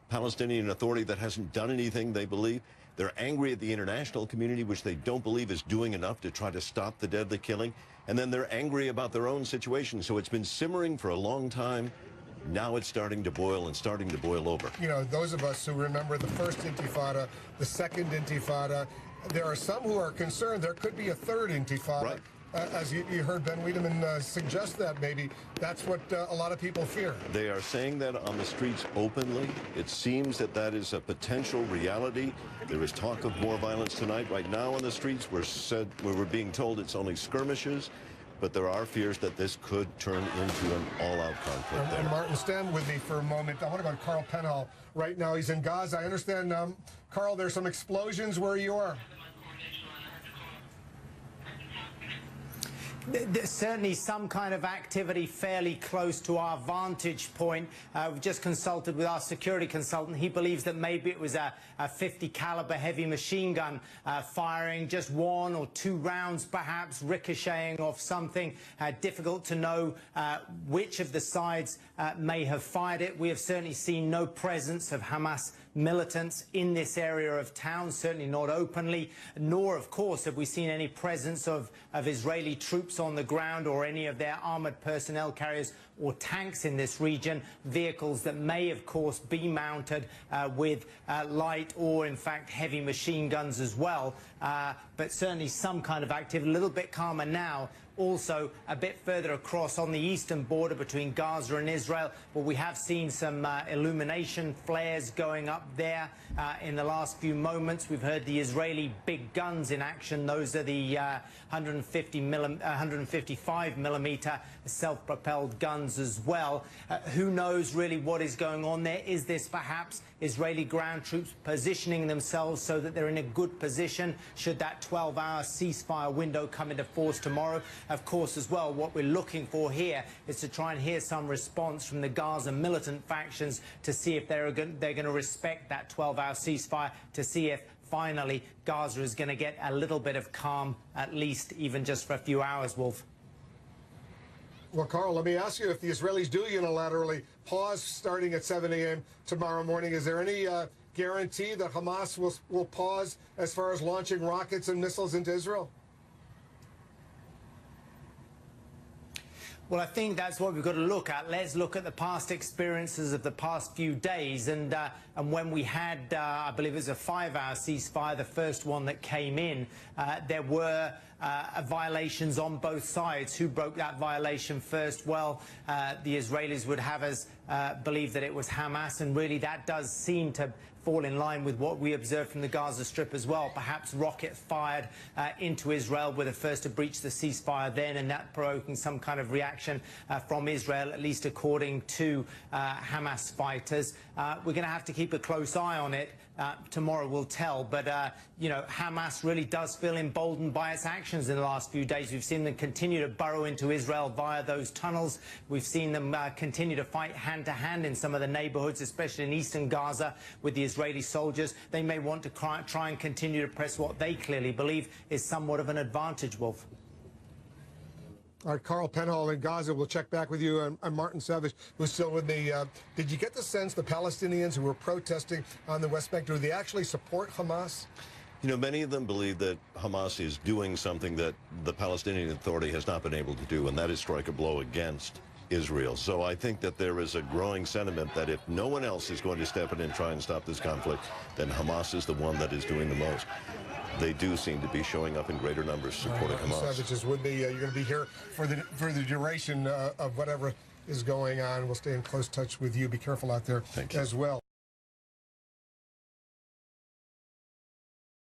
Palestinian Authority that hasn't done anything, they believe. They're angry at the international community, which they don't believe is doing enough to try to stop the deadly killing. And then they're angry about their own situation. So it's been simmering for a long time. Now it's starting to boil and starting to boil over. You know, those of us who remember the first Intifada, the second Intifada, there are some who are concerned there could be a third Intifada. Right. As you heard Ben Wiedemann suggest that maybe that's what a lot of people fear. They are saying that on the streets openly. It seems that that is a potential reality. There is talk of more violence tonight. Right now on the streets, we're being told it's only skirmishes, but there are fears that this could turn into an all-out conflict there. And Martin, stand with me for a moment. I want to go to Carl Penhall right now. He's in Gaza. I understand, Carl, there's some explosions where you are. There's certainly some kind of activity fairly close to our vantage point. We've just consulted with our security consultant. He believes that maybe it was a 50 caliber heavy machine gun firing just 1 or 2 rounds, perhaps ricocheting off something. Difficult to know which of the sides may have fired it. We have certainly seen no presence of Hamas militants in this area of town, certainly not openly, nor, of course, have we seen any presence of Israeli troops on the ground or any of their armored personnel carriers or tanks in this region, vehicles that may, of course, be mounted with light or, in fact, heavy machine guns as well. But certainly some kind of activity, a little bit calmer now. Also, a bit further across on the eastern border between Gaza and Israel, where we have seen some illumination flares going up there in the last few moments. We've heard the Israeli big guns in action. Those are the 155 millimeter self-propelled guns as well. Who knows really what is going on there? Is this perhaps Israeli ground troops positioning themselves so that they're in a good position should that 12-hour ceasefire window come into force tomorrow? Of course, as well, what we're looking for here is to try and hear some response from the Gaza militant factions to see if they're going to respect that 12-hour ceasefire, to see if finally Gaza is going to get a little bit of calm, at least even just for a few hours, Wolf. Well, Carl, let me ask you, if the Israelis do unilaterally pause starting at 7 a.m. tomorrow morning, is there any guarantee that Hamas will pause as far as launching rockets and missiles into Israel? Well, I think that's what we've got to look at. Let's look at the past experiences of the past few days. And when we had, I believe it was a 5-hour ceasefire, the first one that came in, there were violations on both sides. Who broke that violation first? Well, the Israelis would have us believe that it was Hamas, and really that does seem to fall in line with what we observed from the Gaza Strip as well. Perhaps rocket fired into Israel were the first to breach the ceasefire then, and that provoking some kind of reaction from Israel, at least according to Hamas fighters. We're going to have to keep a close eye on it. Tomorrow will tell, but you know, Hamas really does feel emboldened by its actions in the last few days. We've seen them continue to burrow into Israel via those tunnels. We've seen them continue to fight hand-to-hand in some of the neighborhoods, especially in eastern Gaza, with the Israeli soldiers. They may want to try and continue to press what they clearly believe is somewhat of an advantage, Wolf. All right, Carl Penhall in Gaza. We'll check back with you. And Martin Savage, who's still with me. Did you get the sense the Palestinians who were protesting on the West Bank, do they actually support Hamas? You know, many of them believe that Hamas is doing something that the Palestinian Authority has not been able to do, and that is strike a blow against Israel. So I think that there is a growing sentiment that if no one else is going to step in and try and stop this conflict, then Hamas is the one that is doing the most. They do seem to be showing up in greater numbers supporting Hamas. Savage is with me. You're going to be here for the duration of whatever is going on. We'll stay in close touch with you. Be careful out there as well.